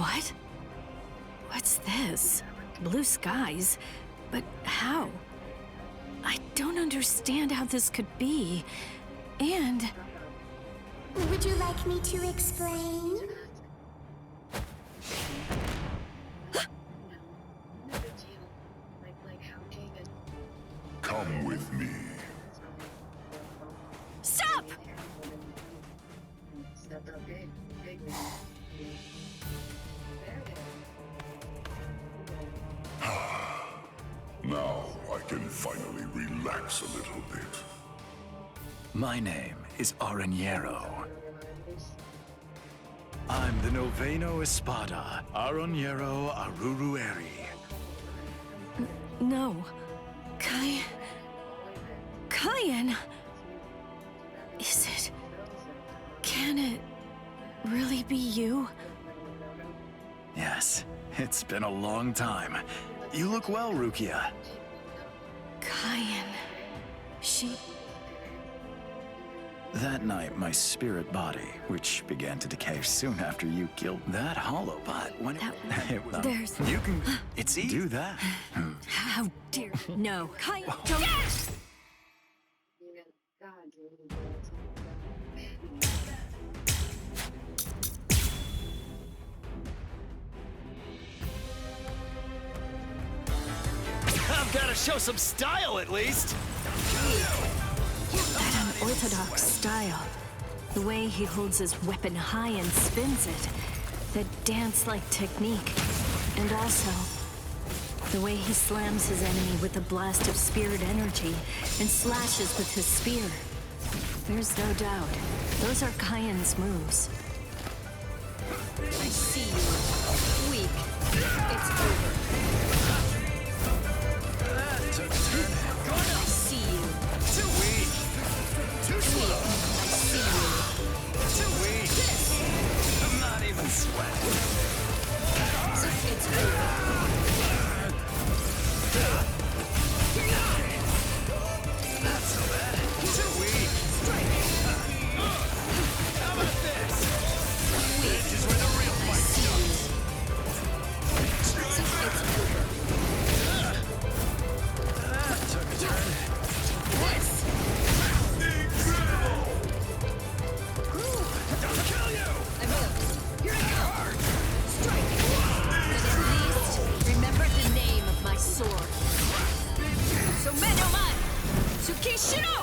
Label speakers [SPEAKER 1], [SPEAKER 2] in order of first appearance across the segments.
[SPEAKER 1] What? What's this? Blue skies? But how? I don't understand how this could be. And...
[SPEAKER 2] Would you like me to explain?
[SPEAKER 3] Come with me.
[SPEAKER 1] Stop!
[SPEAKER 3] Now I can finally relax a little bit.
[SPEAKER 4] My name is Aranjero. I'm the Noveno Espada, Aranjero Arurueri.
[SPEAKER 1] No. Kyan... Is it... Can it really be you?
[SPEAKER 4] Yes, it's been a long time. You look well, Rukia.
[SPEAKER 1] Kyan... She...
[SPEAKER 4] That night, my spirit body, which began to decay soon after you killed that hollow bot, when it was...
[SPEAKER 1] There's...
[SPEAKER 4] You can... It's easy. Do that.
[SPEAKER 1] How dare... No. Kyan...
[SPEAKER 4] Whoa.
[SPEAKER 1] Yes!
[SPEAKER 4] I've got to show some style, at least.
[SPEAKER 1] That unorthodox style. The way he holds his weapon high and spins it. That dance-like technique. And also, the way he slams his enemy with a blast of spirit energy and slashes with his spear. There's no doubt. Those are Kyan's moves. I see you. Weak. It's over. I see you.
[SPEAKER 4] Too weak. Too slow.
[SPEAKER 1] I see you.
[SPEAKER 4] Too weak.
[SPEAKER 1] This.
[SPEAKER 4] I'm not even sweating.
[SPEAKER 1] It's over.
[SPEAKER 4] Not so bad. Too weak. How about this? This is where the real fight starts. Took a turn.
[SPEAKER 1] This.
[SPEAKER 4] Don't kill you!
[SPEAKER 1] I will. Here I go. Strike. But at least, remember the name of my sword. Somenoman! Tsukishiro!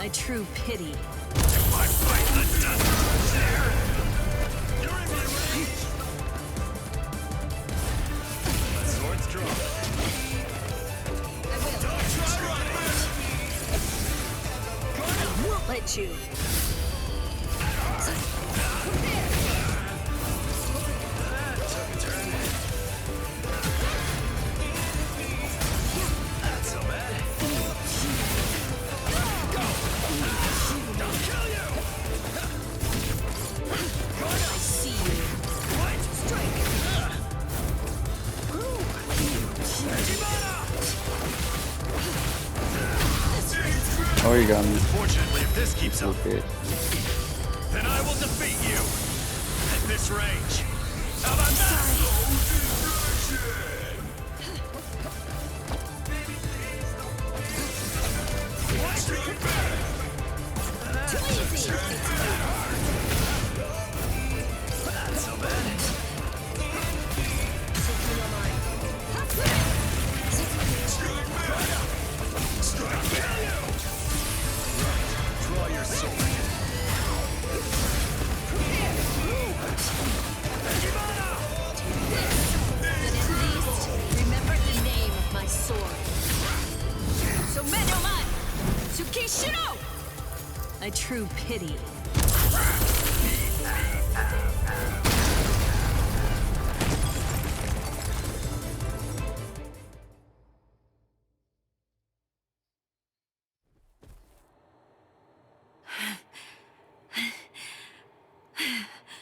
[SPEAKER 1] A true pity.
[SPEAKER 4] I fight the dust there! You're in my range! My sword's drawn.
[SPEAKER 1] I will.
[SPEAKER 4] Don't try running!
[SPEAKER 1] I won't let you. Prepare.
[SPEAKER 4] Took a turn. Not so bad. Go! Don't kill you!
[SPEAKER 1] I see you.
[SPEAKER 4] What?
[SPEAKER 1] Strike.
[SPEAKER 5] Oh, you got me.
[SPEAKER 4] Fortunately, if this keeps up,
[SPEAKER 5] Okay.
[SPEAKER 4] then I will defeat you at this range. How about that?
[SPEAKER 1] Too easy.
[SPEAKER 4] Not so bad. Draw your sword.
[SPEAKER 1] Then at least, remember the name of my sword. Somenoman! Tsukishiro! A true pity.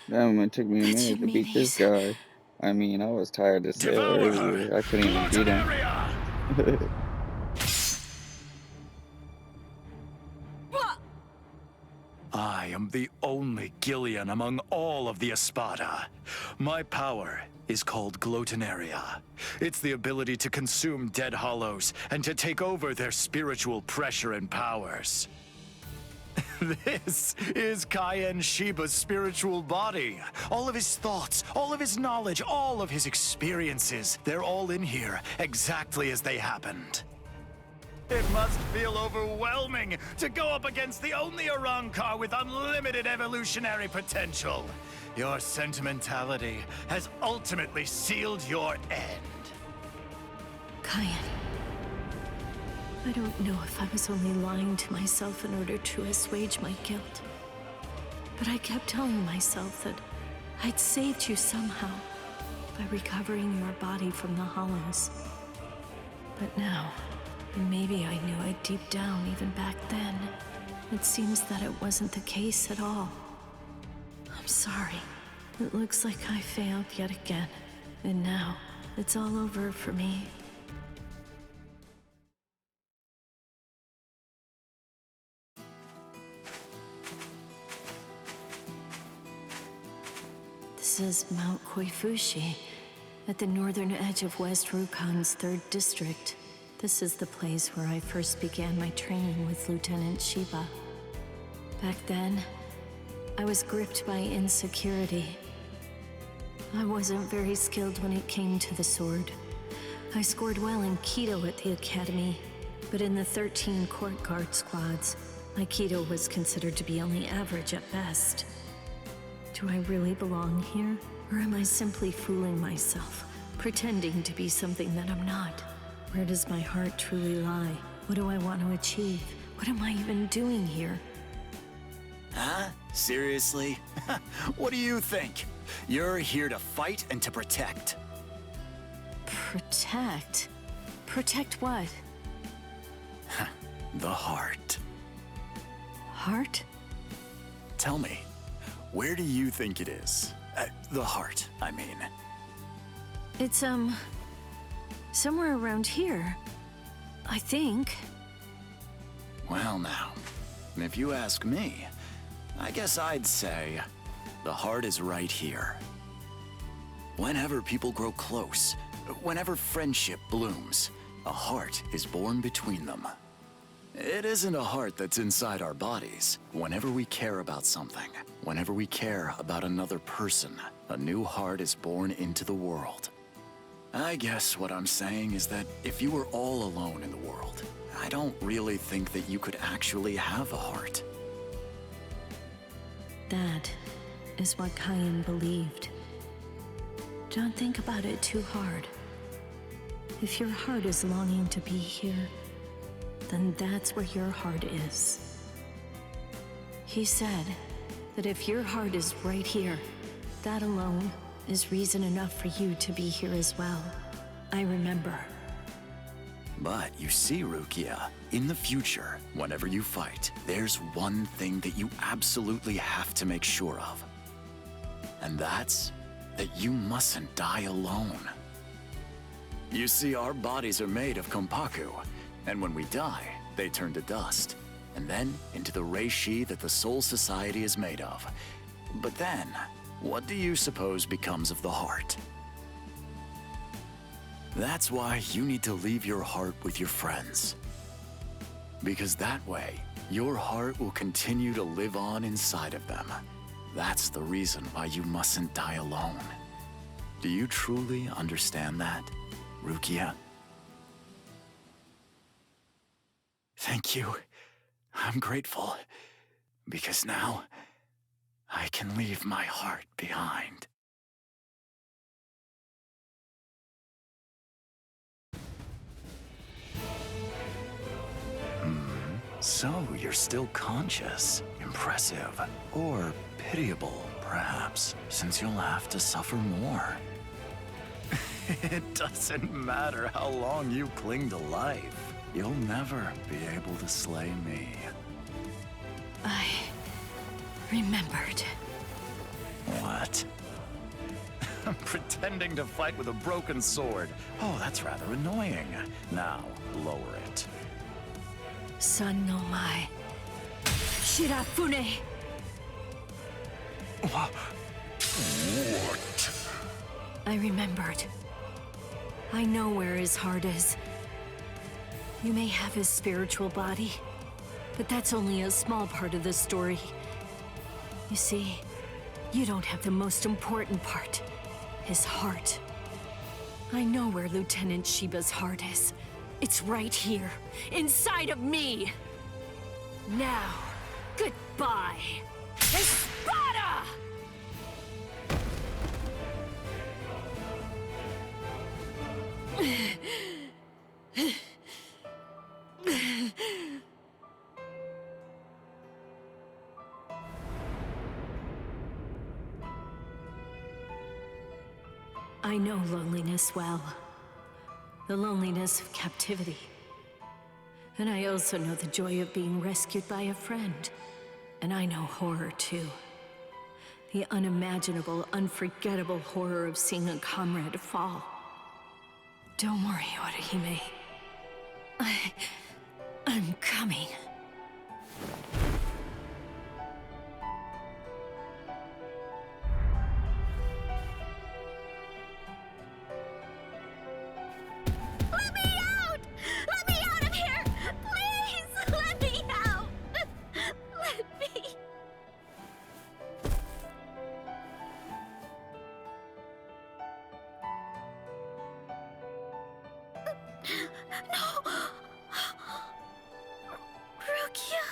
[SPEAKER 5] Damn, it took me a
[SPEAKER 1] That's
[SPEAKER 5] minute to
[SPEAKER 1] your
[SPEAKER 5] beat this
[SPEAKER 1] meanies.
[SPEAKER 5] guy. I mean, I was tired as hell
[SPEAKER 4] Devour
[SPEAKER 5] earlier. I couldn't even beat him.
[SPEAKER 4] area! I am the only Gillian among all of the Espada. My power is called Glotonaria. It's the ability to consume dead hollows and to take over their spiritual pressure and powers. This is Cayenne Shiba's spiritual body. All of his thoughts, all of his knowledge, all of his experiences, they're all in here, exactly as they happened. It must feel overwhelming to go up against the only Arrancar with unlimited evolutionary potential. Your sentimentality has ultimately sealed your end.
[SPEAKER 1] Cayenne. I don't know if I was only lying to myself in order to assuage my guilt. But I kept telling myself that I'd saved you somehow by recovering your body from the hollows. But now, and maybe I knew it deep down even back then, it seems that it wasn't the case at all. I'm sorry. It looks like I failed yet again. And now, it's all over for me. This is Mount Koifushi, at the northern edge of West Rukan's 3rd district. This is the place where I first began my training with Lieutenant Shiba. Back then, I was gripped by insecurity. I wasn't very skilled when it came to the sword. I scored well in Kido at the academy, but in the 13 court guard squads, my Kido was considered to be only average at best. Do I really belong here? Or am I simply fooling myself, pretending to be something that I'm not? Where does my heart truly lie? What do I want to achieve? What am I even doing here?
[SPEAKER 4] Huh? Seriously? What do you think? You're here to fight and to protect.
[SPEAKER 1] Protect? Protect what?
[SPEAKER 4] The heart.
[SPEAKER 1] Heart?
[SPEAKER 4] Tell me, where do you think it is? The heart, I mean.
[SPEAKER 1] It's, somewhere around here, I think.
[SPEAKER 4] Well now, if you ask me, I guess I'd say the heart is right here. Whenever people grow close, whenever friendship blooms, a heart is born between them. It isn't a heart that's inside our bodies. Whenever we care about something, whenever we care about another person, a new heart is born into the world. I guess what I'm saying is that if you were all alone in the world, I don't really think that you could actually have a heart.
[SPEAKER 1] That is what Cayenne believed. Don't think about it too hard. If your heart is longing to be here, then that's where your heart is. He said that if your heart is right here, that alone is reason enough for you to be here as well. I remember.
[SPEAKER 4] But you see, Rukia, in the future, whenever you fight, there's one thing that you absolutely have to make sure of. And that's that you mustn't die alone. You see, our bodies are made of kompaku, and when we die, they turn to dust, and then into the reishi that the Soul Society is made of. But then, what do you suppose becomes of the heart? That's why you need to leave your heart with your friends. Because that way, your heart will continue to live on inside of them. That's the reason why you mustn't die alone. Do you truly understand that, Rukia? Thank you. I'm grateful. Because now, I can leave my heart behind. So you're still conscious. Impressive. Or pitiable, perhaps, since you'll have to suffer more. It doesn't matter how long you cling to life. You'll never be able to slay me.
[SPEAKER 1] I remembered.
[SPEAKER 4] What? Pretending to fight with a broken sword. Oh, that's rather annoying. Now, lower it.
[SPEAKER 1] Son no mai. Shirafune!
[SPEAKER 3] What?
[SPEAKER 1] I remembered. I know where his heart is. You may have his spiritual body, but that's only a small part of the story. You see, you don't have the most important part, his heart. I know where Lieutenant Shiba's heart is. It's right here, inside of me. Now, goodbye, Espada! I know loneliness well. The loneliness of captivity. And I also know the joy of being rescued by a friend. And I know horror too. The unimaginable, unforgettable horror of seeing a comrade fall. Don't worry, Orihime. I'm coming.
[SPEAKER 2] Let me out! Let me out of here! Please! Let me out! Let me... No! Rukia!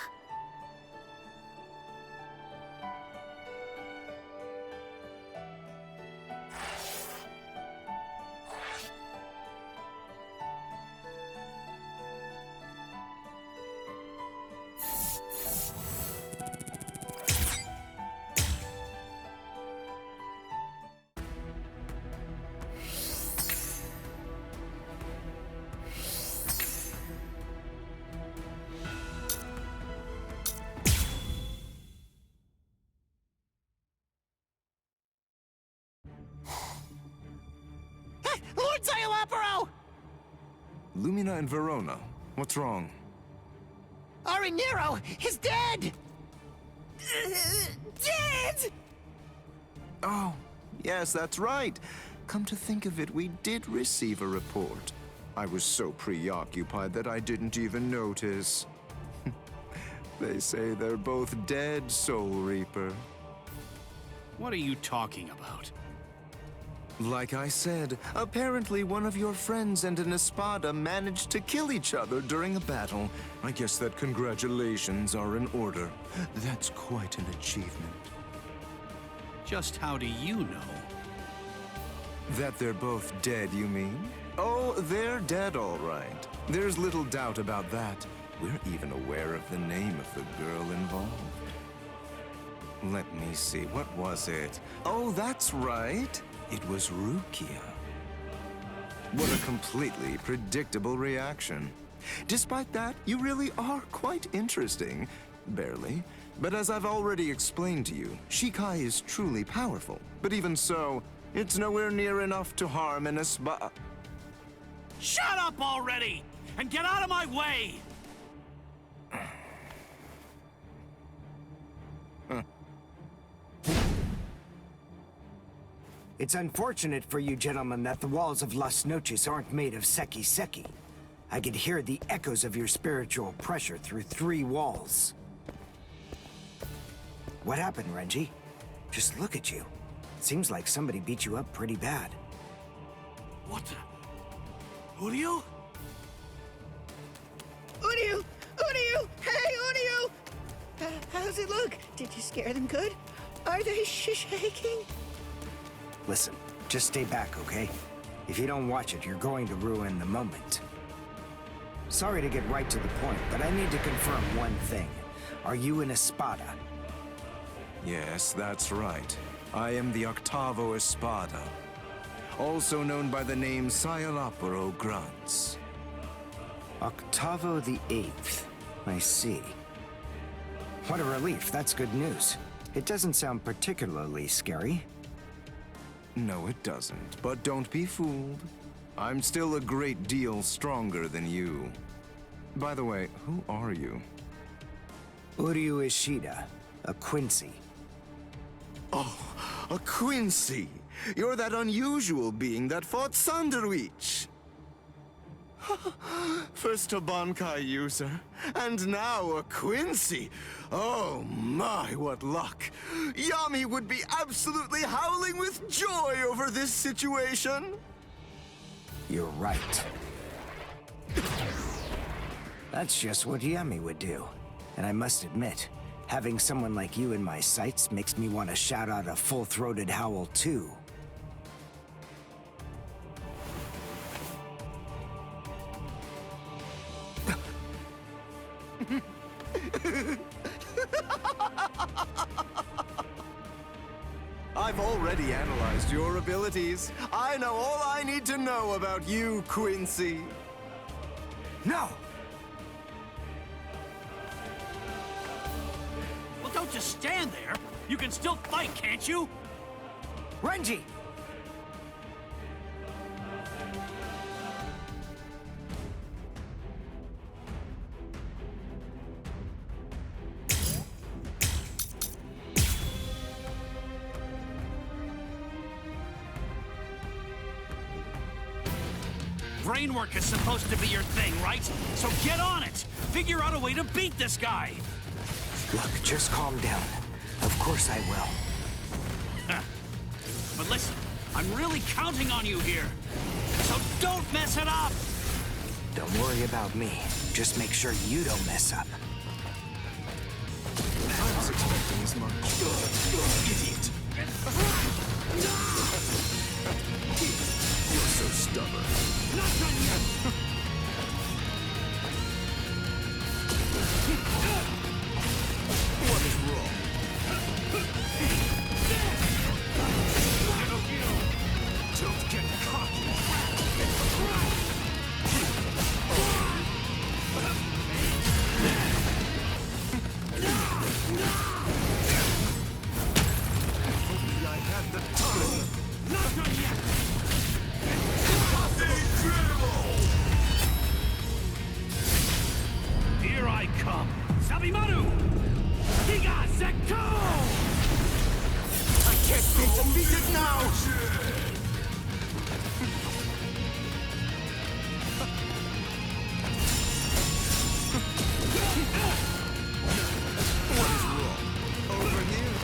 [SPEAKER 6] Lord Zayalaparo!
[SPEAKER 7] Lumina and Verona, what's wrong?
[SPEAKER 6] Arinero is dead! Dead!
[SPEAKER 7] Oh, yes, that's right. Come to think of it, we did receive a report. I was so preoccupied that I didn't even notice. They say they're both dead, Soul Reaper.
[SPEAKER 8] What are you talking about?
[SPEAKER 7] Like I said, apparently one of your friends and an Espada managed to kill each other during a battle. I guess that congratulations are in order. That's quite an achievement.
[SPEAKER 8] Just how do you know?
[SPEAKER 7] That they're both dead, you mean? Oh, they're dead, all right. There's little doubt about that. We're even aware of the name of the girl involved. Let me see, what was it? Oh, that's right. It was Rukia. What a completely predictable reaction. Despite that, you really are quite interesting. Barely. But as I've already explained to you, Shikai is truly powerful. But even so, it's nowhere near enough to harm an Espada.
[SPEAKER 8] Shut up already! And get out of my way!
[SPEAKER 6] It's unfortunate for you gentlemen that the walls of Las Noches aren't made of seki-seki. I could hear the echoes of your spiritual pressure through 3 walls. What happened, Renji? Just look at you. Seems like somebody beat you up pretty bad.
[SPEAKER 8] What the? Uryu?
[SPEAKER 9] Uryu! Uryu! Hey, Uryu! How's it look? Did you scare them good? Are they shaking?
[SPEAKER 6] Listen, just stay back, okay? If you don't watch it, you're going to ruin the moment. Sorry to get right to the point, but I need to confirm one thing. Are you an Espada?
[SPEAKER 7] Yes, that's right. I am the Octavo Espada, also known by the name Sayalaparo Grunts.
[SPEAKER 6] Octavo the 8th. I see. What a relief, that's good news. It doesn't sound particularly scary.
[SPEAKER 7] No, it doesn't, but don't be fooled. I'm still a great deal stronger than you. By the way, who are you?
[SPEAKER 6] Uryu Ishida, a Quincy.
[SPEAKER 7] Oh, A Quincy! You're that unusual being that fought Sanderwich! First a Bankai user, and now a Quincy! Oh my, what luck! Yami would be absolutely howling with joy over this situation!
[SPEAKER 6] You're right. That's just what Yami would do. And I must admit, having someone like you in my sights makes me want to shout out a full-throated howl too.
[SPEAKER 7] I've already analyzed your abilities. I know all I need to know about you, Quincy.
[SPEAKER 6] No!
[SPEAKER 8] Well, don't just stand there. You can still fight, can't you?
[SPEAKER 6] Renji!
[SPEAKER 8] Brain work is supposed to be your thing, right? So get on it! Figure out a way to beat this guy!
[SPEAKER 6] Look, just calm down. Of course I will.
[SPEAKER 8] But listen, I'm really counting on you here. So don't mess it up!
[SPEAKER 6] Don't worry about me. Just make sure you don't mess up.
[SPEAKER 7] I was expecting as much. Idiot! You're so stubborn.
[SPEAKER 8] Not done yet!
[SPEAKER 7] What is wrong?
[SPEAKER 8] Don't get cocky!
[SPEAKER 7] I had the time.
[SPEAKER 8] Not done yet! Here I come! Sabimaru! Higa Sekto!
[SPEAKER 7] I can't be defeated now! What is wrong? Over here?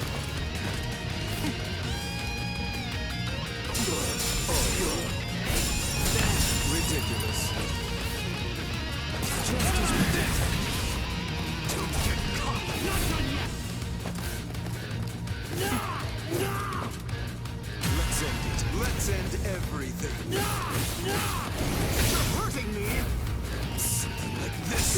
[SPEAKER 7] Ridiculous. Just as ridiculous. Don't get caught.
[SPEAKER 8] Not done yet!
[SPEAKER 7] Let's end it. Let's end everything. You're hurting me. Something like this.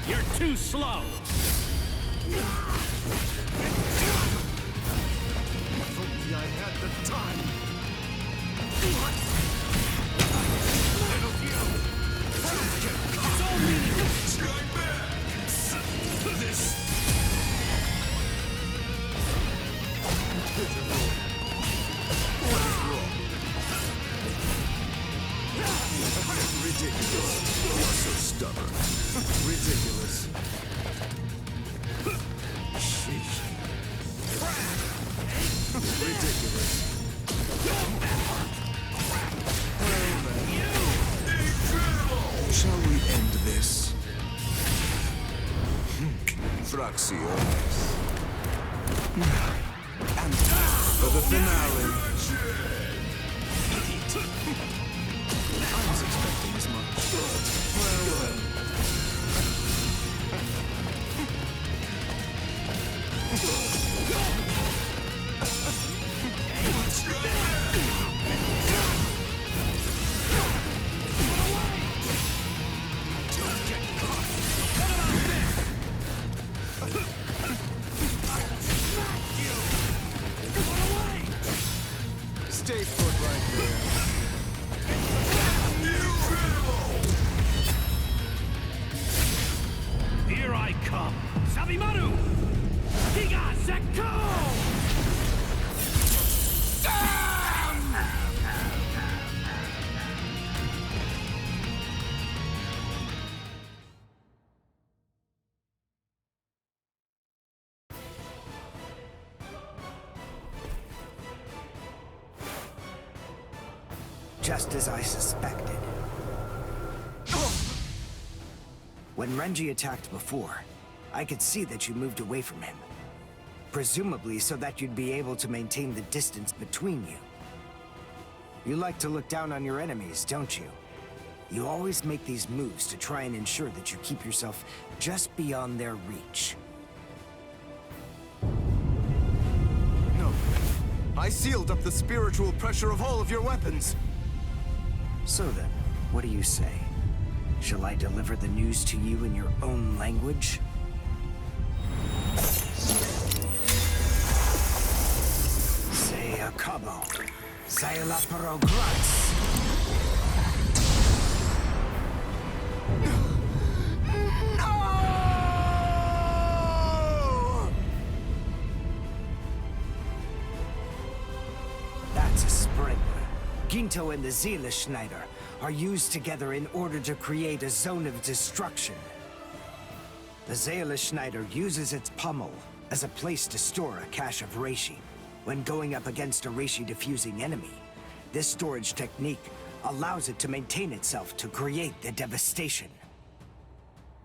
[SPEAKER 8] You're too slow!
[SPEAKER 7] If only I had the time.
[SPEAKER 8] Little you! It's all meaningless!
[SPEAKER 7] Strike back. This. What is wrong? Ridiculous. You're so stubborn. Ridiculous. Sheesh. Ridiculous. Well then. Shall we end this? Fracciones. And for the finale. I was expecting as much. Well then. Stay put right there.
[SPEAKER 8] Here I come! Sabimaru! Higa Sekto!
[SPEAKER 6] just as I suspected. When Renji attacked before, I could see that you moved away from him. Presumably so that you'd be able to maintain the distance between you. You like to look down on your enemies, don't you? You always make these moves to try and ensure that you keep yourself just beyond their reach.
[SPEAKER 7] No. I sealed up the spiritual pressure of all of your weapons.
[SPEAKER 6] So then, what do you say? Shall I deliver the news to you in your own language? Say a cabo. Say la progress. That's a sprinkler. Ginto and the Seele Schneider are used together in order to create a zone of destruction. The Seele Schneider uses its pommel as a place to store a cache of reishi. When going up against a reishi-diffusing enemy, this storage technique allows it to maintain itself to create the devastation.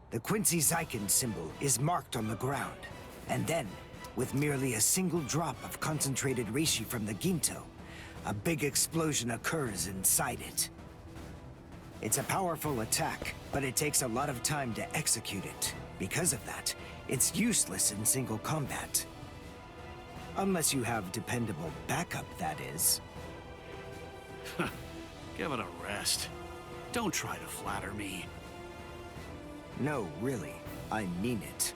[SPEAKER 6] The Quincy Zyken symbol is marked on the ground, and then, with merely a single drop of concentrated reishi from the Ginto, a big explosion occurs inside it. It's a powerful attack, but it takes a lot of time to execute it. Because of that, it's useless in single combat. Unless you have dependable backup, that is.
[SPEAKER 8] Give it a rest. Don't try to flatter me.
[SPEAKER 6] No, really. I mean it.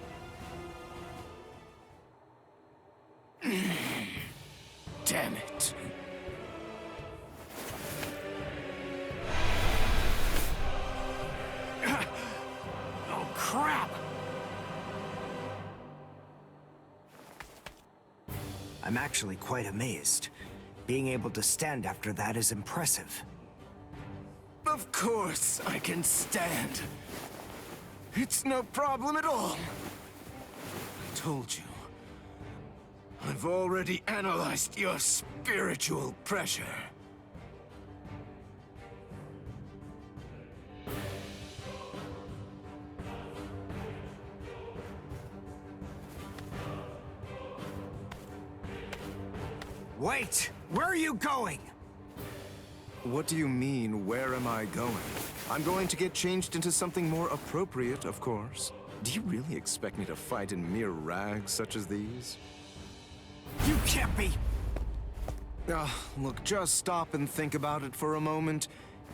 [SPEAKER 7] Damn it.
[SPEAKER 8] Oh, crap!
[SPEAKER 6] I'm actually quite amazed. Being able to stand after that is impressive.
[SPEAKER 7] Of course I can stand. It's no problem at all. I told you. I've already analyzed your spiritual pressure.
[SPEAKER 6] Wait! Where are you going?
[SPEAKER 7] What do you mean, where am I going? I'm going to get changed into something more appropriate, of course. Do you really expect me to fight in mere rags such as these?
[SPEAKER 6] You can't be!
[SPEAKER 7] Look, just stop and think about it for a moment.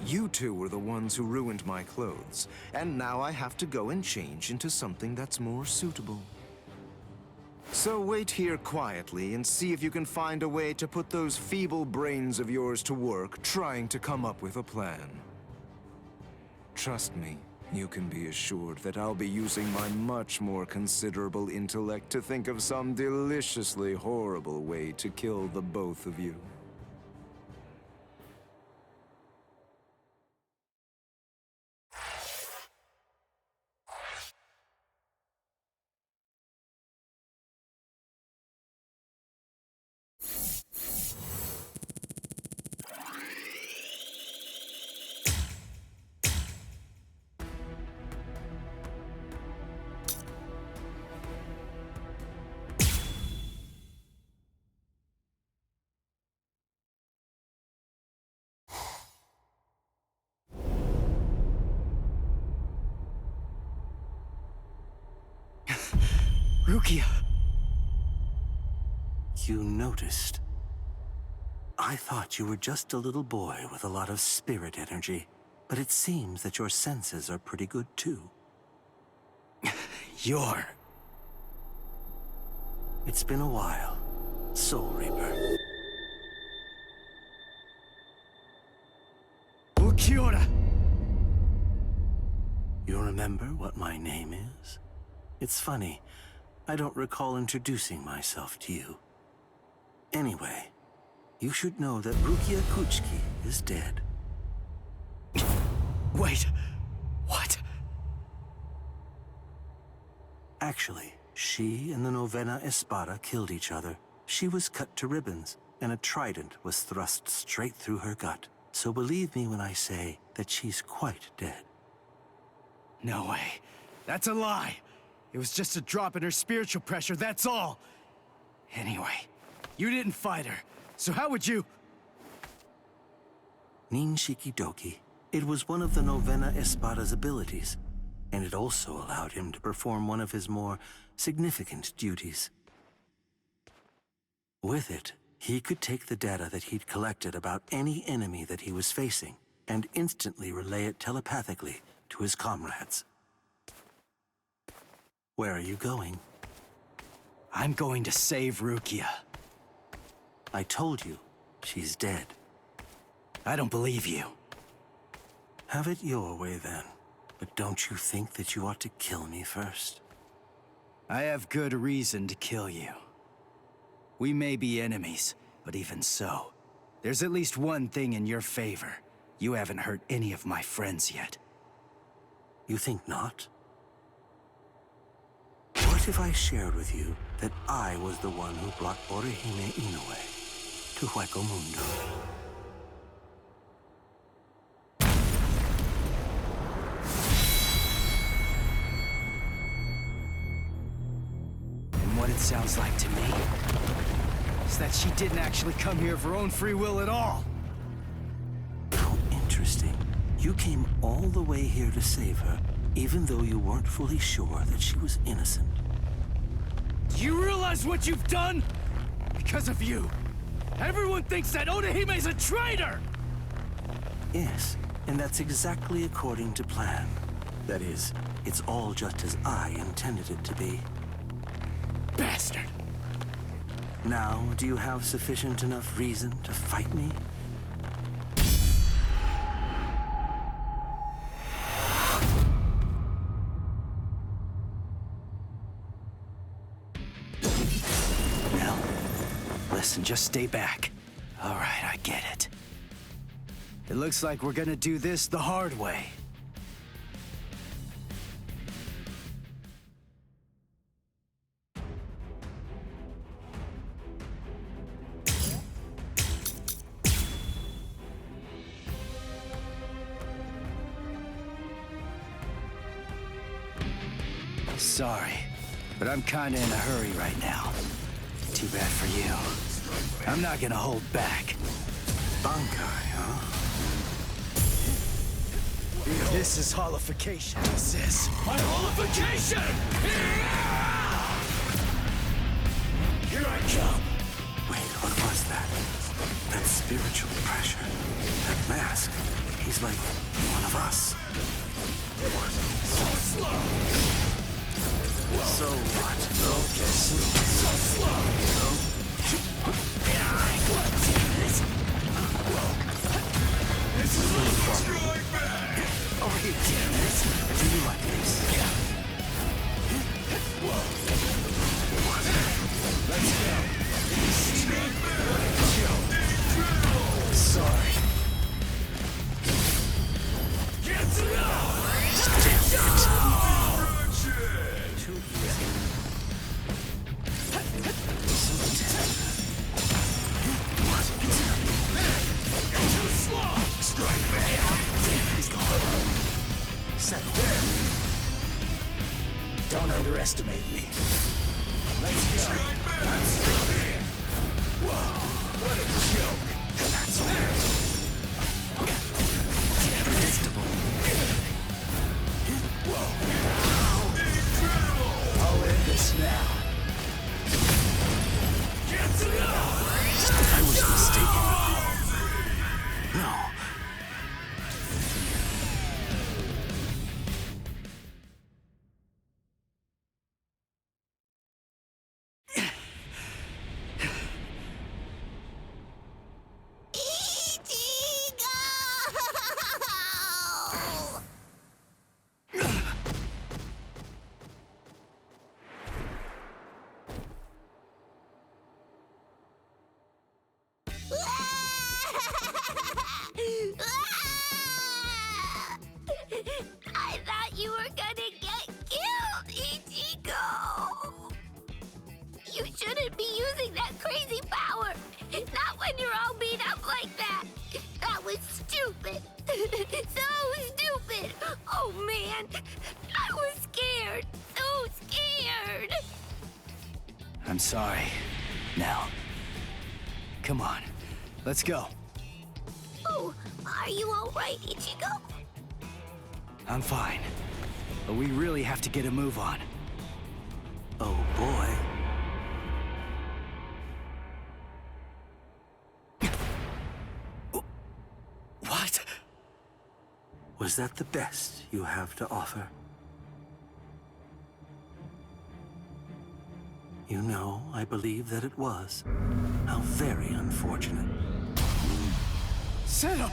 [SPEAKER 7] You two were the ones who ruined my clothes, and now I have to go and change into something that's more suitable. So wait here quietly and see if you can find a way to put those feeble brains of yours to work trying to come up with a plan. Trust me, you can be assured that I'll be using my much more considerable intellect to think of some deliciously horrible way to kill the both of you.
[SPEAKER 10] Rukia! You noticed. I thought you were just a little boy with a lot of spirit energy, but it seems that your senses are pretty good too. You're... It's been a while, Soul Reaper.
[SPEAKER 8] Ukiora!
[SPEAKER 10] You remember what my name is? It's funny, I don't recall introducing myself to you. Anyway, you should know that Rukia Kuchiki is dead.
[SPEAKER 8] Wait, what?
[SPEAKER 10] Actually, she and the Novena Espada killed each other. She was cut to ribbons, and a trident was thrust straight through her gut. So believe me when I say that she's quite dead.
[SPEAKER 8] No way. That's a lie. It was just a drop in her spiritual pressure, that's all. Anyway, you didn't fight her, so how would you...
[SPEAKER 10] Nin Shikidoki. It was one of the Novena Espada's abilities, and it also allowed him to perform one of his more significant duties. With it, he could take the data that he'd collected about any enemy that he was facing and instantly relay it telepathically to his comrades. Where are you going?
[SPEAKER 8] I'm going to save Rukia.
[SPEAKER 10] I told you, she's dead.
[SPEAKER 8] I don't believe you.
[SPEAKER 10] Have it your way then. But don't you think that you ought to kill me first?
[SPEAKER 8] I have good reason to kill you. We may be enemies, but even so, there's at least one thing in your favor. You haven't hurt any of my friends yet.
[SPEAKER 10] You think not? What if I shared with you that I was the one who brought Orihime Inoue to Hueco Mundo?
[SPEAKER 8] And what it sounds like to me is that she didn't actually come here of her own free will at all.
[SPEAKER 10] How interesting. You came all the way here to save her, even though you weren't fully sure that she was innocent.
[SPEAKER 8] Do you realize what you've done? Because of you, everyone thinks that Odahime's a traitor!
[SPEAKER 10] Yes, and that's exactly according to plan. That is, it's all just as I intended it to be.
[SPEAKER 8] Bastard!
[SPEAKER 10] Now, do you have sufficient enough reason to fight me?
[SPEAKER 8] Now, listen, just stay back. All right, I get it. It looks like we're gonna do this the hard way. Sorry, but I'm kinda in a hurry right now. Too bad for you. I'm not gonna hold back.
[SPEAKER 10] Bankai, huh?
[SPEAKER 8] This is holification. This is my holification! Here I come!
[SPEAKER 10] Wait, what was that? That spiritual pressure. That mask. He's like one of us.
[SPEAKER 8] So slow!
[SPEAKER 10] So what?
[SPEAKER 8] Okay, so slow! This is
[SPEAKER 10] Oh, you damn it. Do you like this?
[SPEAKER 8] Let's go. Sorry.
[SPEAKER 10] Too easy.
[SPEAKER 8] Too slow. Strike back.
[SPEAKER 10] He's gone. Settle.
[SPEAKER 8] Don't underestimate me. Let's go. I'm still here. Whoa, what a joke.
[SPEAKER 10] That's all. Predictable.
[SPEAKER 8] Whoa. I'll end this now.
[SPEAKER 10] I was mistaken. No.
[SPEAKER 2] I thought you were gonna get killed, Ichigo! You shouldn't be using that crazy power! Not when you're all beat up like that! That was stupid. So stupid. Oh, man. I was scared. So scared.
[SPEAKER 8] I'm sorry. Now, come on. Let's go.
[SPEAKER 2] Oh, are you all right, Ichigo?
[SPEAKER 8] I'm fine. But we really have to get a move on.
[SPEAKER 10] Oh boy.
[SPEAKER 8] What?
[SPEAKER 10] Was that the best you have to offer? You know, I believe that it was. How very unfortunate.
[SPEAKER 8] Settle!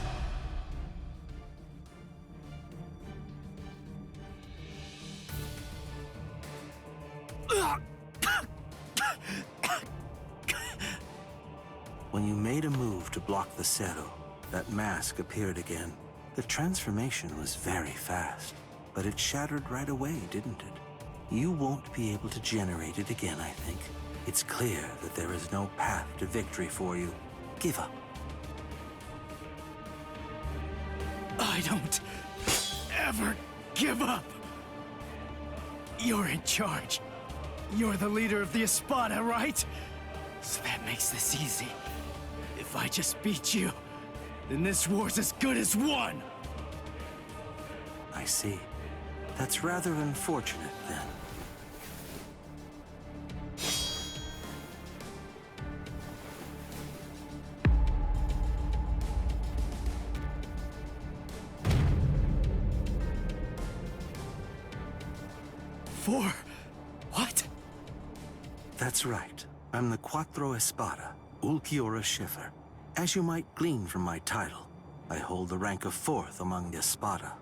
[SPEAKER 10] When you made a move to block the Zero, that mask appeared again. The transformation was very fast, but it shattered right away, didn't it? You won't be able to generate it again, I think. It's clear that there is no path to victory for you. Give up.
[SPEAKER 8] I don't ever give up. You're in charge. You're the leader of the Espada, right? So that makes this easy. If I just beat you, then this war's as good as won.
[SPEAKER 10] I see. That's rather unfortunate, then.
[SPEAKER 8] For what?
[SPEAKER 10] That's right. I'm the Cuatro Espada, Ulquiorra Schiffer. As you might glean from my title, I hold the rank of 4th among the Espada.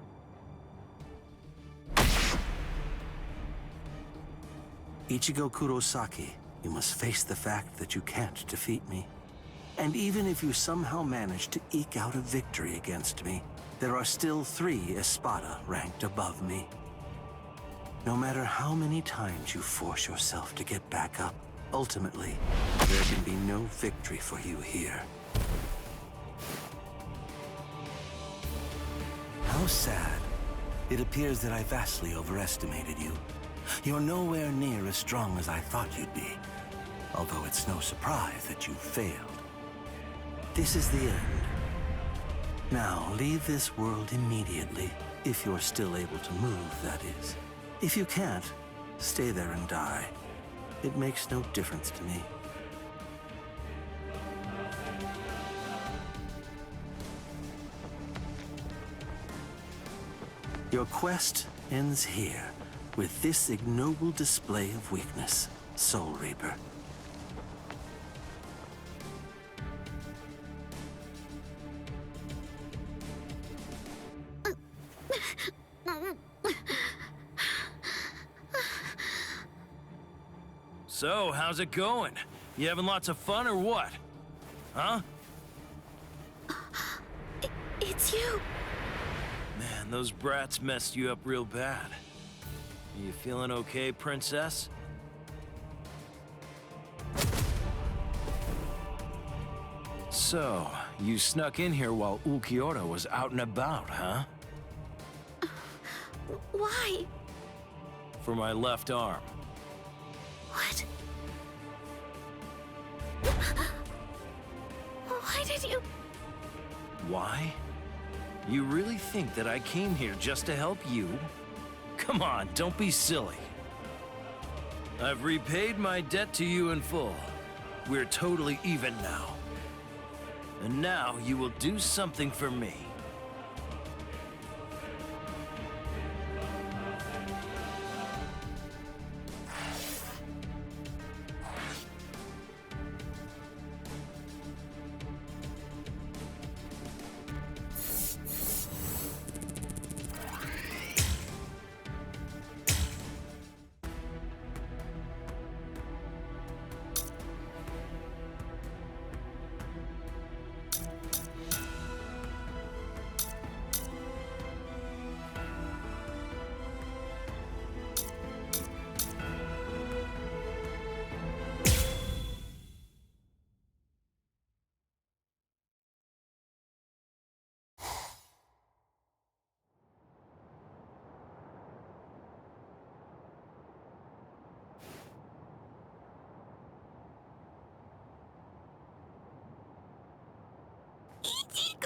[SPEAKER 10] Ichigo Kurosaki, you must face the fact that you can't defeat me. And even if you somehow manage to eke out a victory against me, there are still 3 Espada ranked above me. No matter how many times you force yourself to get back up, ultimately, there can be no victory for you here. How sad. It appears that I vastly overestimated you. You're nowhere near as strong as I thought you'd be, although it's no surprise that you failed. This is the end. Now, leave this world immediately, if you're still able to move, that is. If you can't, stay there and die. It makes no difference to me. Your quest ends here, with this ignoble display of weakness, Soul Reaper.
[SPEAKER 11] So, how's it going? You having lots of fun or what? Huh?
[SPEAKER 2] It's you.
[SPEAKER 11] Man, those brats messed you up real bad. Are you feeling okay, princess? So, you snuck in here while Ulquiorra was out and about, huh?
[SPEAKER 2] Why?
[SPEAKER 11] For my left arm.
[SPEAKER 2] What? Why did you...
[SPEAKER 11] Why? You really think that I came here just to help you? Come on, don't be silly. I've repaid my debt to you in full. We're totally even now. And now you will do something for me.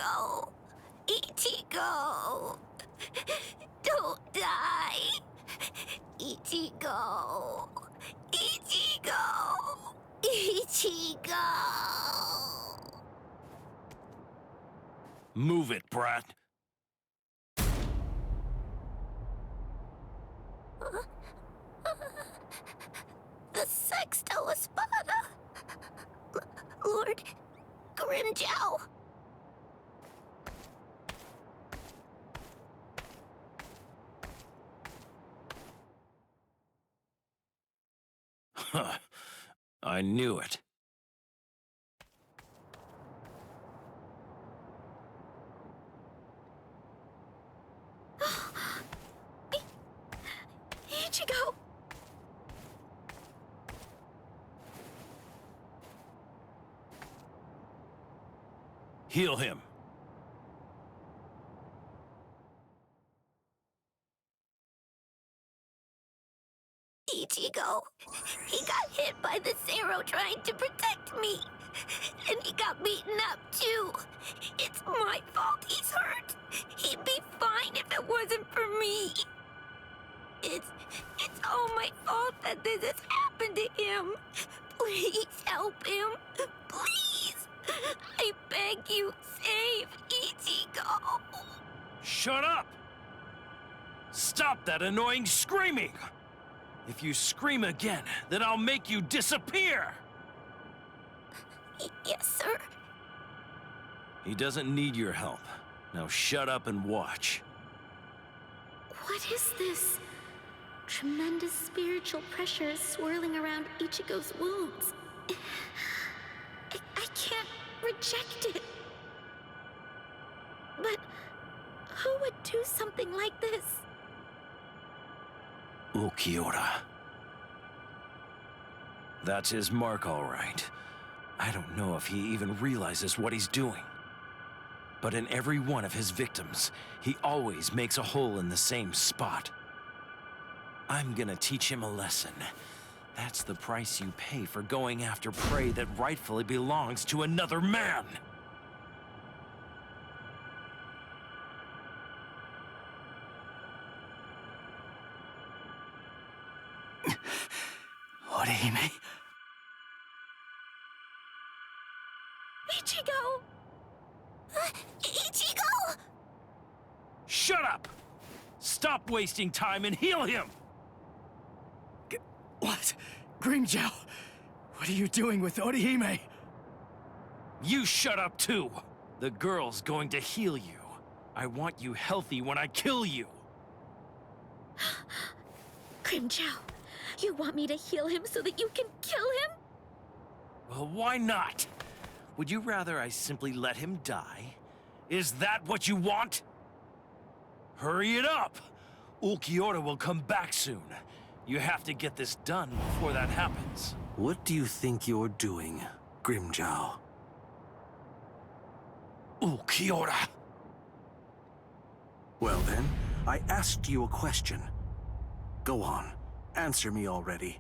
[SPEAKER 2] Ichigo! Ichigo! Don't die! Ichigo! Ichigo! Ichigo!
[SPEAKER 11] Move it, brat.
[SPEAKER 2] The Sexto Espada! Lord Grimjow!
[SPEAKER 11] Huh. I knew it.
[SPEAKER 2] Ichigo!
[SPEAKER 11] Heal him.
[SPEAKER 2] Ichigo. He got hit by the Zero trying to protect me. And he got beaten up, too. It's my fault he's hurt. He'd be fine if it wasn't for me. It's all my fault that this has happened to him. Please help him. Please. I beg you, save Ichigo.
[SPEAKER 11] Shut up! Stop that annoying screaming! If you scream again, then I'll make you disappear!
[SPEAKER 2] Yes, sir.
[SPEAKER 11] He doesn't need your help. Now shut up and watch.
[SPEAKER 2] What is this? Tremendous spiritual pressure is swirling around Ichigo's wounds. I can't reject it. But who would do something like this?
[SPEAKER 11] Ulquiorra. That's his mark, all right. I don't know if he even realizes what he's doing. But in every one of his victims, he always makes a hole in the same spot. I'm gonna teach him a lesson. That's the price you pay for going after prey that rightfully belongs to another man.
[SPEAKER 8] Orihime?
[SPEAKER 2] Ichigo! Ichigo!
[SPEAKER 11] Shut up! Stop wasting time and heal him!
[SPEAKER 8] What? Grimjow! What are you doing with Orihime?
[SPEAKER 11] You shut up too! The girl's going to heal you. I want you healthy when I kill you.
[SPEAKER 2] Grimjow, you want me to heal him so that you can kill him?
[SPEAKER 11] Well, why not? Would you rather I simply let him die? Is that what you want? Hurry it up! Ulquiorra will come back soon. You have to get this done before that happens.
[SPEAKER 10] What do you think you're doing, Grimjow?
[SPEAKER 11] Ulquiorra!
[SPEAKER 10] Well then, I asked you a question. Go on, answer me already.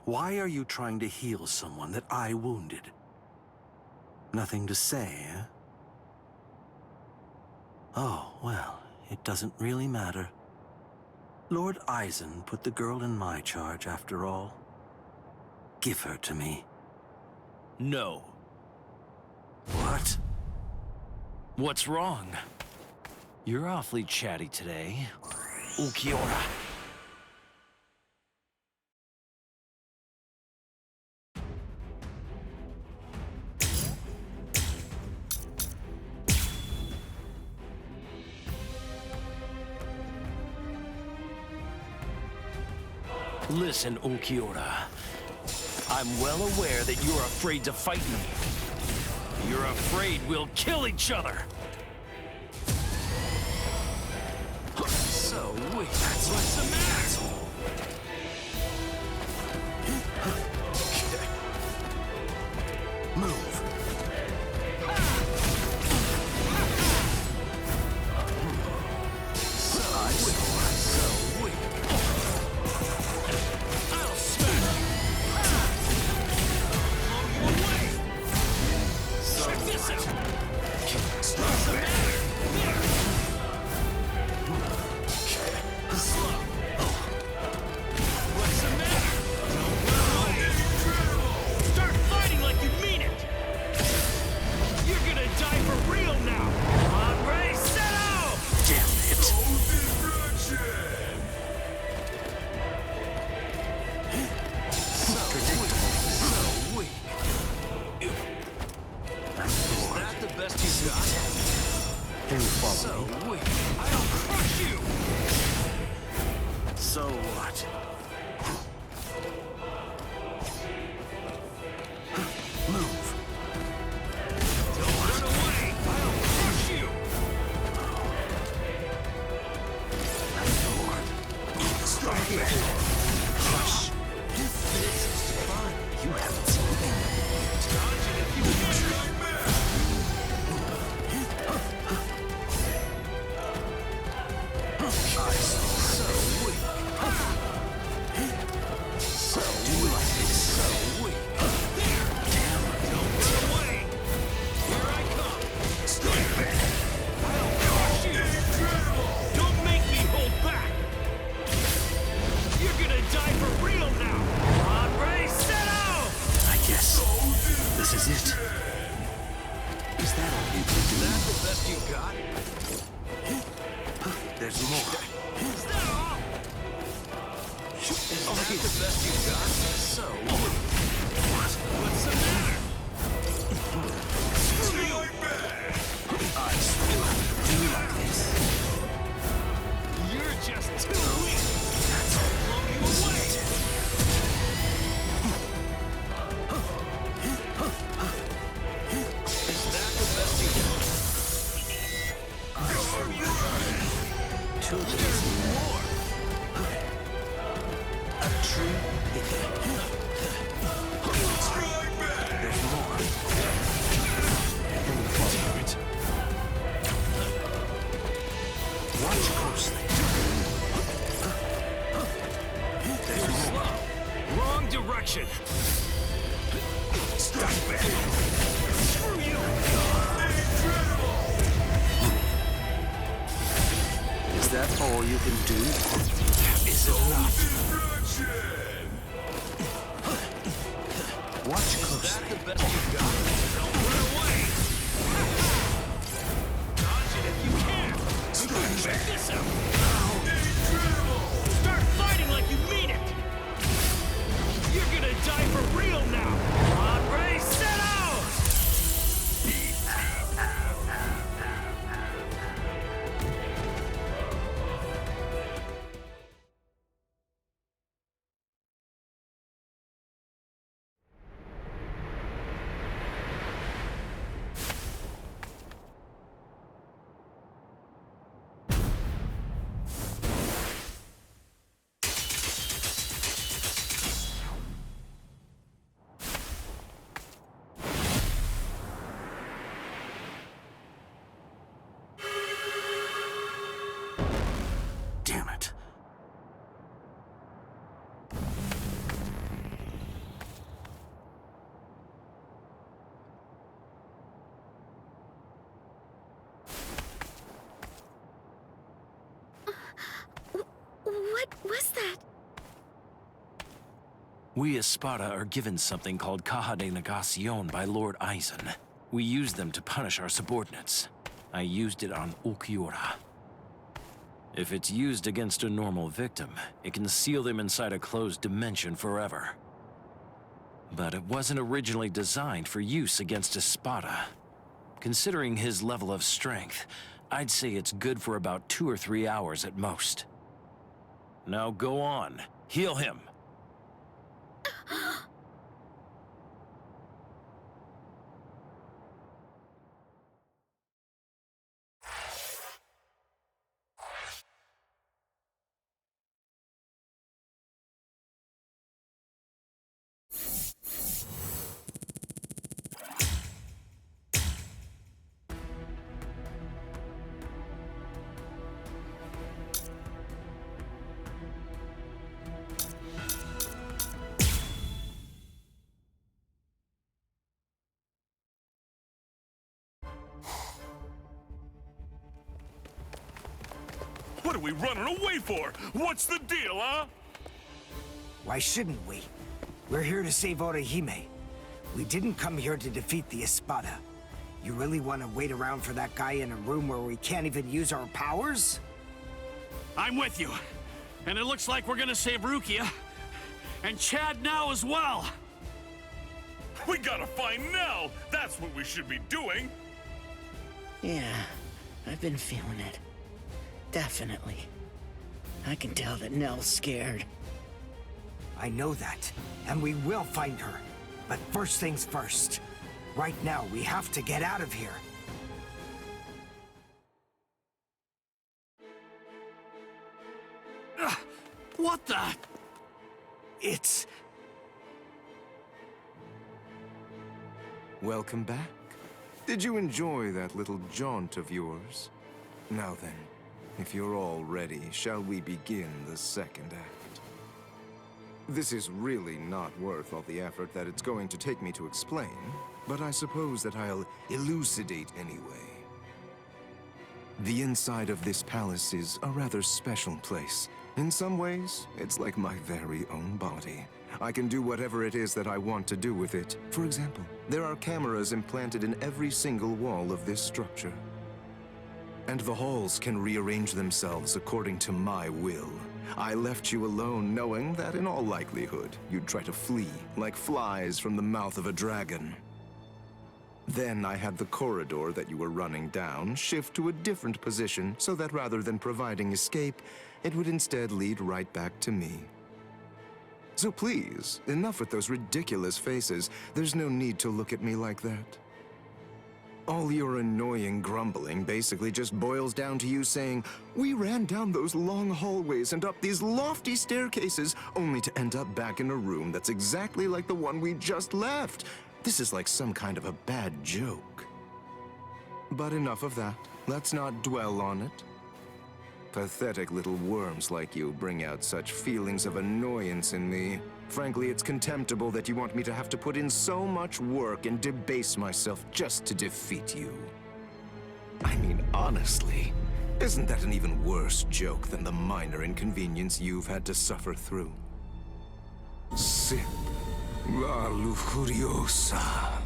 [SPEAKER 10] Why are you trying to heal someone that I wounded? Nothing to say, eh? Oh, well, it doesn't really matter. Lord Eisen put the girl in my charge after all. Give her to me.
[SPEAKER 11] No.
[SPEAKER 10] What?
[SPEAKER 11] What's wrong? You're awfully chatty today. Ulquiorra. Listen, Ulquiorra. I'm well aware that you're afraid to fight me. You're afraid we'll kill each other. So weak. That's what's the matter.
[SPEAKER 10] Move.
[SPEAKER 11] So weak. I'll smash you. Check this out.
[SPEAKER 10] what? Move.
[SPEAKER 11] Don't run away! I'll crush you!
[SPEAKER 10] Strike it! Crush. This is fun. You haven't seen anything.
[SPEAKER 11] Dodge it if you can!
[SPEAKER 10] So weak. So weak. So weak.
[SPEAKER 11] Damn, don't run away! Here I come!
[SPEAKER 10] Strike back.
[SPEAKER 11] I'll crush you! Don't make me hold back! You're gonna die for real now! Hombre, settle!
[SPEAKER 10] I guess this is it. Is that all you can do?
[SPEAKER 11] Is that the best you got?
[SPEAKER 10] There's more.
[SPEAKER 11] Is that all? Is that the best you got?
[SPEAKER 10] So
[SPEAKER 11] What's the matter? Screw you!
[SPEAKER 10] I still do like this.
[SPEAKER 11] You're just too weak! I'll blow you away! Is that the best you got?
[SPEAKER 10] Two days more. A true idiot. There's more. Watch closely. There's more.
[SPEAKER 11] Wrong direction!
[SPEAKER 10] Stop it.
[SPEAKER 11] Screw you!
[SPEAKER 10] Is that all you can do? Is it enough? Watch
[SPEAKER 11] Is
[SPEAKER 10] closely.
[SPEAKER 11] that the best you got? Don't run away! Dodge it if you can! Check this out! Start fighting like you mean it! You're gonna die for real now! Hombre, settle!
[SPEAKER 10] Damn it.
[SPEAKER 2] What was that?
[SPEAKER 11] We Espada are given something called Caja de Negacion by Lord Eisen. We use them to punish our subordinates. I used it on Ulquiorra. If it's used against a normal victim, it can seal them inside a closed dimension forever. But it wasn't originally designed for use against Espada. Considering his level of strength, I'd say it's good for about 2 or 3 hours at most. Now go on, heal him.
[SPEAKER 12] What are we running away for? What's the deal, huh?
[SPEAKER 6] Why shouldn't we? We're here to save Orihime. We didn't come here to defeat the Espada. You really want to wait around for that guy in a room where we can't even use our powers?
[SPEAKER 12] I'm with you. And it looks like we're gonna save Rukia. And Chad now as well. We gotta find Nell. That's what we should be doing.
[SPEAKER 9] Yeah, I've been feeling it. Definitely. I can tell that Nell's scared.
[SPEAKER 6] I know that, and we will find her. But first things first. Right now, we have to get out of here.
[SPEAKER 12] What the?
[SPEAKER 6] It's...
[SPEAKER 7] Welcome back. Did you enjoy that little jaunt of yours? Now then, if you're all ready, shall we begin the second act? This is really not worth all the effort that it's going to take me to explain, but I suppose that I'll elucidate anyway. The inside of this palace is a rather special place. In some ways, it's like my very own body. I can do whatever it is that I want to do with it. For example, there are cameras implanted in every single wall of this structure. And the halls can rearrange themselves according to my will. I left you alone knowing that in all likelihood, you'd try to flee like flies from the mouth of a dragon. Then I had the corridor that you were running down shift to a different position so that rather than providing escape, it would instead lead right back to me. So please, enough with those ridiculous faces. There's no need to look at me like that. All your annoying grumbling basically just boils down to you saying, "We ran down those long hallways and up these lofty staircases, only to end up back in a room that's exactly like the one we just left." This is like some kind of a bad joke. But enough of that. Let's not dwell on it. Pathetic little worms like you bring out such feelings of annoyance in me. Frankly, it's contemptible that you want me to have to put in so much work and debase myself just to defeat you. I mean, honestly, isn't that an even worse joke than the minor inconvenience you've had to suffer through? Sip la lujuriosa.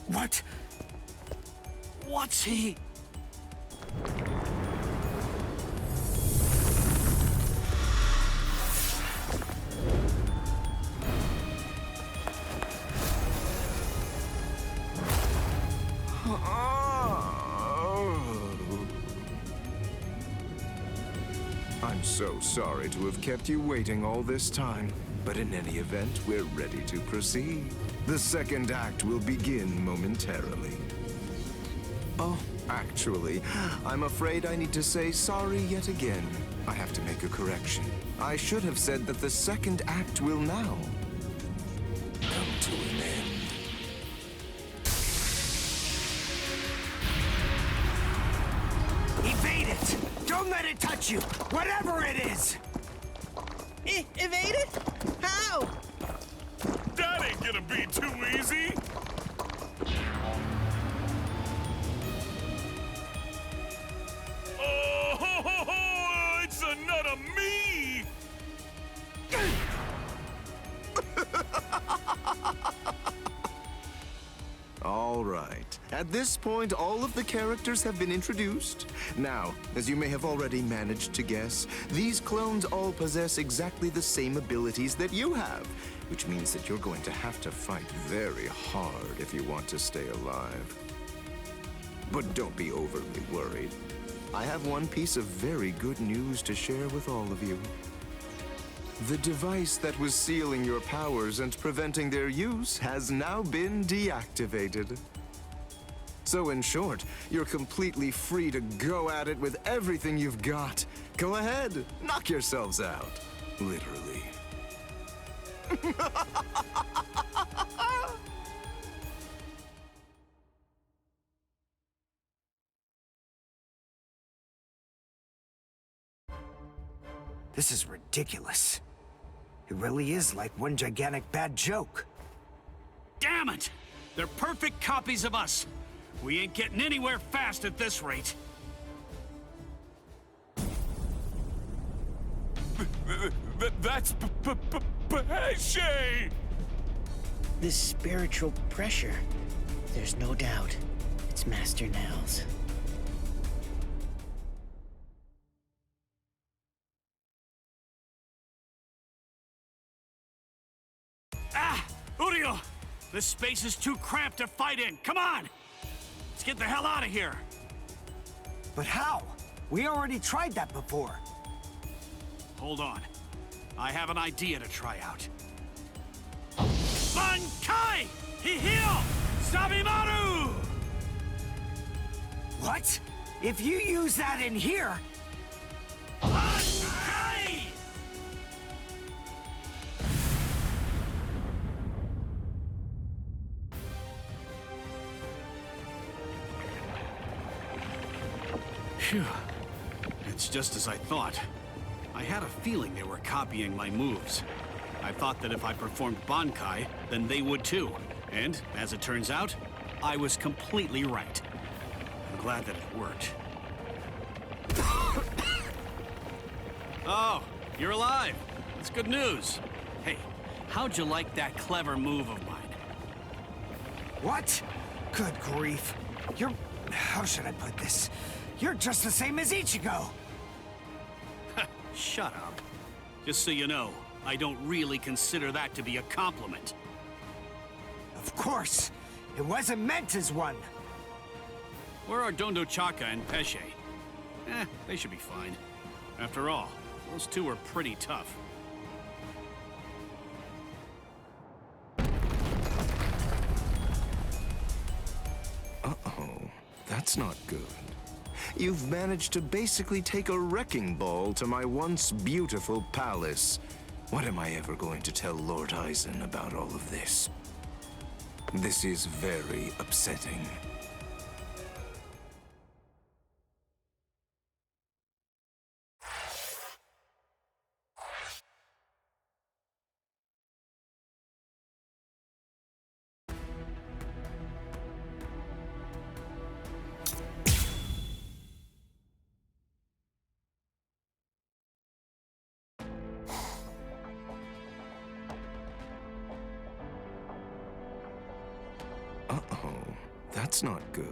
[SPEAKER 12] What? What's he?
[SPEAKER 7] I'm so sorry to have kept you waiting all this time, but in any event, we're ready to proceed. The second act will begin momentarily. Oh, actually, I'm afraid I need to say sorry yet again. I have to make a correction. I should have said that the second act will now come to an end.
[SPEAKER 6] Evade it! Don't let it touch you! Whatever it is!
[SPEAKER 9] Evade it? How?
[SPEAKER 12] That ain't gonna be too easy. Oh, it's a nut of me!
[SPEAKER 7] All right. At this point, all of the characters have been introduced. Now, as you may have already managed to guess, these clones all possess exactly the same abilities that you have, which means that you're going to have to fight very hard if you want to stay alive. But don't be overly worried. I have one piece of very good news to share with all of you. The device that was sealing your powers and preventing their use has now been deactivated. So in short, you're completely free to go at it with everything you've got. Go ahead, knock yourselves out. Literally.
[SPEAKER 6] This is ridiculous. It really is like one gigantic bad joke.
[SPEAKER 12] Damn it! They're perfect copies of us. We ain't getting anywhere fast at this rate. That's Pesce!
[SPEAKER 9] This spiritual pressure. There's no doubt. It's Master Nell's.
[SPEAKER 12] Ah! Urio! This space is too cramped to fight in. Come on! Let's get the hell out of here!
[SPEAKER 6] But how? We already tried that before.
[SPEAKER 12] Hold on. I have an idea to try out. Bankai! Hihio! Sabimaru!
[SPEAKER 6] What? If you use that in here...
[SPEAKER 12] Bankai! Phew. It's just as I thought. I had a feeling they were copying my moves. I thought that if I performed Bankai, then they would too. And, as it turns out, I was completely right. I'm glad that it worked. Oh, you're alive. That's good news. Hey, how'd you like that clever move of mine?
[SPEAKER 6] What? Good grief. You're... How should I put this? You're just the same as Ichigo!
[SPEAKER 12] Shut up. Just so you know, I don't really consider that to be a compliment.
[SPEAKER 6] Of course! It wasn't meant as one!
[SPEAKER 12] Where are Dondo Chaka and Pesce? They should be fine. After all, those two are pretty tough.
[SPEAKER 7] Uh-oh. That's not good. You've managed to basically take a wrecking ball to my once beautiful palace. What am I ever going to tell Lord Eisen about all of this? This is very upsetting. Uh-oh, that's not good.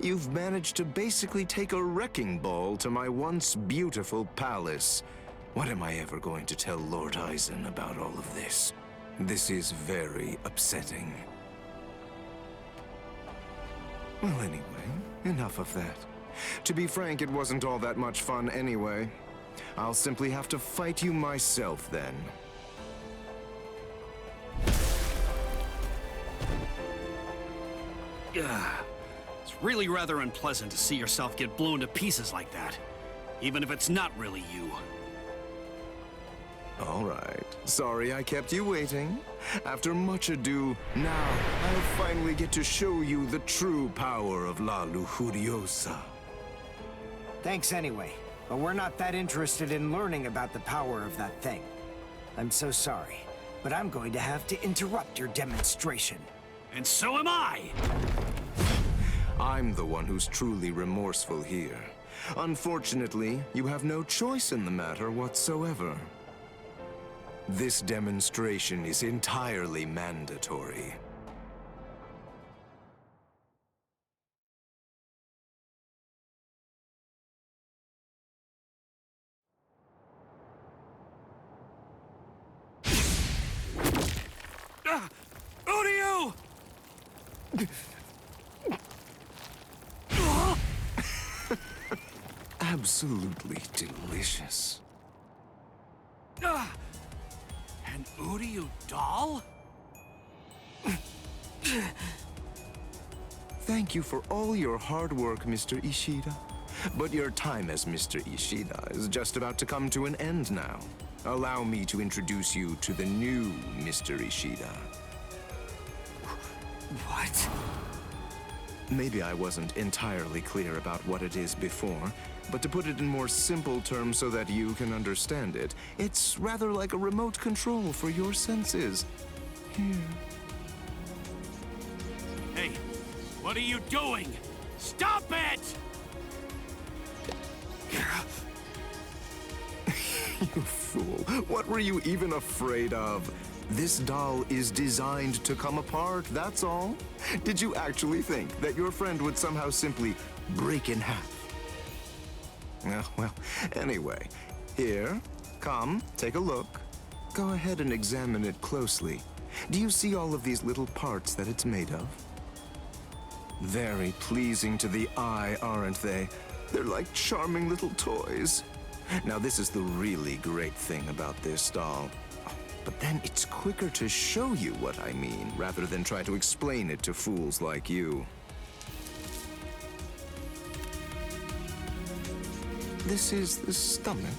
[SPEAKER 7] You've managed to basically take a wrecking ball to my once beautiful palace. What am I ever going to tell Lord Eisen about all of this? This is very upsetting. Well, anyway, enough of that. To be frank, it wasn't all that much fun anyway. I'll simply have to fight you myself then.
[SPEAKER 12] It's really rather unpleasant to see yourself get blown to pieces like that, even if it's not really you.
[SPEAKER 7] All right. Sorry I kept you waiting. After much ado, now I'll finally get to show you the true power of La Lujuriosa.
[SPEAKER 6] Thanks anyway, but we're not that interested in learning about the power of that thing. I'm so sorry, but I'm going to have to interrupt your demonstration.
[SPEAKER 12] And so am I!
[SPEAKER 7] I'm the one who's truly remorseful here. Unfortunately, you have no choice in the matter whatsoever. This demonstration is entirely mandatory.
[SPEAKER 12] Uryu!
[SPEAKER 7] Absolutely delicious.
[SPEAKER 12] An Uryu doll?
[SPEAKER 7] Thank you for all your hard work, Mr. Ishida. But your time as Mr. Ishida is just about to come to an end now. Allow me to introduce you to the new Mr. Ishida.
[SPEAKER 6] What?
[SPEAKER 7] Maybe I wasn't entirely clear about what it is before, but to put it in more simple terms so that you can understand it, it's rather like a remote control for your senses. Here.
[SPEAKER 12] Hey, what are you doing? Stop it!
[SPEAKER 7] You fool. What were you even afraid of? This doll is designed to come apart, that's all. Did you actually think that your friend would somehow simply break in half? Well, anyway, here, come, take a look. Go ahead and examine it closely. Do you see all of these little parts that it's made of? Very pleasing to the eye, aren't they? They're like charming little toys. Now, this is the really great thing about this doll. But then it's quicker to show you what I mean, rather than try to explain it to fools like you. This is the stomach.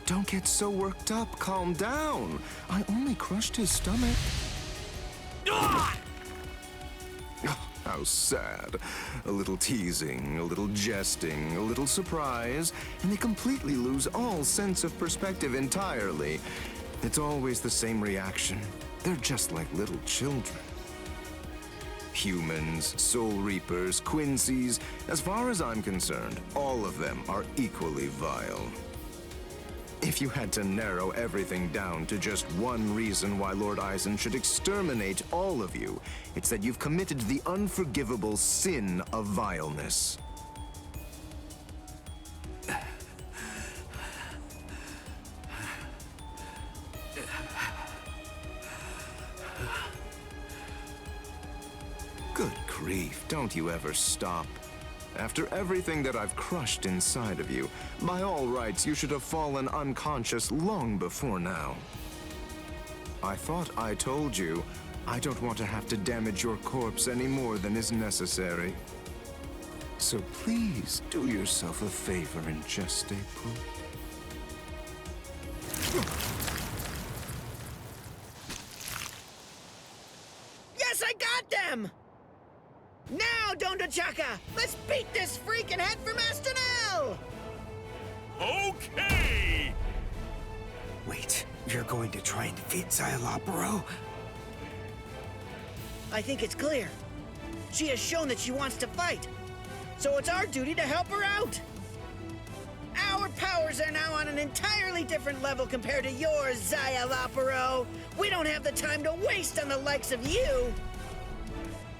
[SPEAKER 7] Don't get so worked up. Calm down. I only crushed his stomach. Oh, how sad. A little teasing, a little jesting, a little surprise, and they completely lose all sense of perspective entirely. It's always the same reaction. They're just like little children. Humans, Soul Reapers, Quincy's, as far as I'm concerned, all of them are equally vile. If you had to narrow everything down to just one reason why Lord Eisen should exterminate all of you, it's that you've committed the unforgivable sin of vileness. Good grief, don't you ever stop. After everything that I've crushed inside of you, by all rights, you should have fallen unconscious long before now. I thought I told you, I don't want to have to damage your corpse any more than is necessary. So please, do yourself a favor and just stay put.
[SPEAKER 9] Yes, I got them! Now, Dondachaka! Let's beat this freak and head for Master Nell!
[SPEAKER 13] Okay!
[SPEAKER 6] Wait, you're going to try and defeat Xyalopero?
[SPEAKER 9] I think it's clear. She has shown that she wants to fight. So it's our duty to help her out. Our powers are now on an entirely different level compared to yours, Xyalopero. We don't have the time to waste on the likes of you.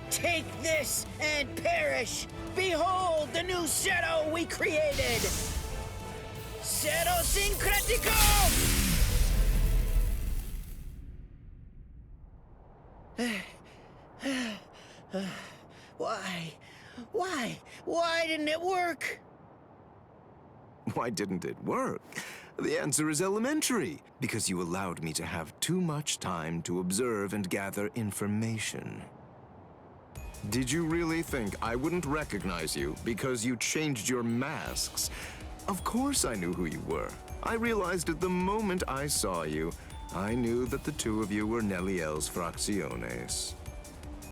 [SPEAKER 9] Take this and perish! Behold the new Zero we created! Zero Syncretico! Why didn't it work?
[SPEAKER 7] Why didn't it work? The answer is elementary. Because you allowed me to have too much time to observe and gather information. Did you really think I wouldn't recognize you because you changed your masks? Of course I knew who you were. I realized it the moment I saw you. I knew that the two of you were Neliel's Fracciones.